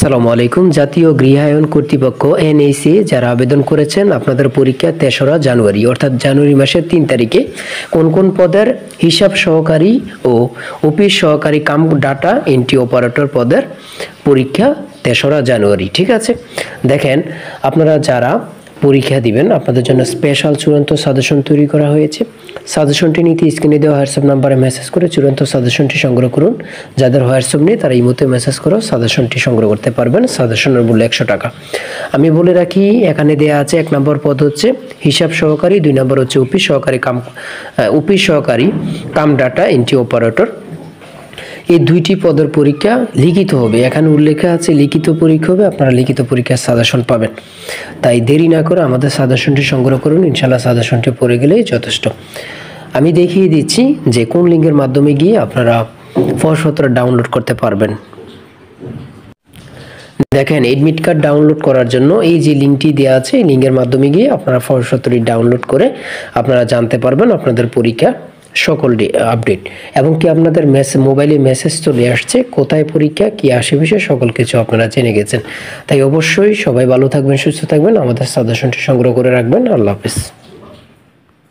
আসসালামু আলাইকুম। জাতীয় গৃহায়ন কর্তৃপক্ষ এনএসি যারা আবেদন করেছেন আপনাদের পরীক্ষা ৩রা জানুয়ারি অর্থাৎ জানুয়ারি মাসের ৩ তারিখে কোন কোন পদের হিসাব সহকারী ও অফিস সহকারী কাম ডাটা এন্ট্রি অপারেটর পদের পরীক্ষা ৩রা জানুয়ারি। ঠিক আছে, দেখেন আপনারা যারা পরীক্ষা দিবেন আপনাদের জন্য স্পেশাল চূড়ান্ত সাজেশন তৈরি করা হয়েছে। সাজেশনটি নিতে স্ক্রিনে দেওয়া হোয়াটসঅ্যাপ নাম্বারে মেসেজ করে চূড়ান্ত সাজেশনটি সংগ্রহ করুন। যাদের হোয়াটসঅ্যাপ নেই তারা ইমোতে মেসেজ করে সাজেশনটি সংগ্রহ করতে পারবেন। সাজেশনের মূল্য ১০০ টাকা। আমি বলে রাখি এখানে দেওয়া আছে ১ নম্বর পদ হচ্ছে হিসাব সহকারী, ২ নম্বর হচ্ছে অফিস সহকারী কাম ডাটা এন্ট্রি অপারেটর। এই দুইটি পদের পরীক্ষা লিখিত হবে, এখানে উল্লেখ আছে লিখিত পরীক্ষা হবে, আপনারা লিখিত পরীক্ষার সাজেশন পাবেন। তাই দেরি না করে আমাদের সাজেশনটি সংগ্রহ করুন, ইনশাআল্লাহ সাজেশনটি পড়ে গেলেই যথেষ্ট। আমি দেখিয়ে দিচ্ছি যে কোন লিঙ্কের মাধ্যমে গিয়ে আপনারা প্রশ্নপত্র ডাউনলোড করতে পারবেন। দেখেন এডমিট কার্ড ডাউনলোড করার জন্য এই যে লিঙ্কটি দেওয়া আছে এই লিঙ্কের মাধ্যমে গিয়ে আপনারা প্রশ্নপত্রটি ডাউনলোড করে আপনারা জানতে পারবেন আপনাদের পরীক্ষা সকল আপডেট এবং কি আপনাদের মোবাইলে মেসেজ চলে আসছে কোথায় পরীক্ষা কি আসে বিষয়ে সকল কিছু আপনারা জেনে গেছেন। তাই অবশ্যই সবাই ভালো থাকবেন, সুস্থ থাকবেন, আমাদের সাজেশনটি সংগ্রহ করে রাখবেন। আল্লাহ হাফেজ।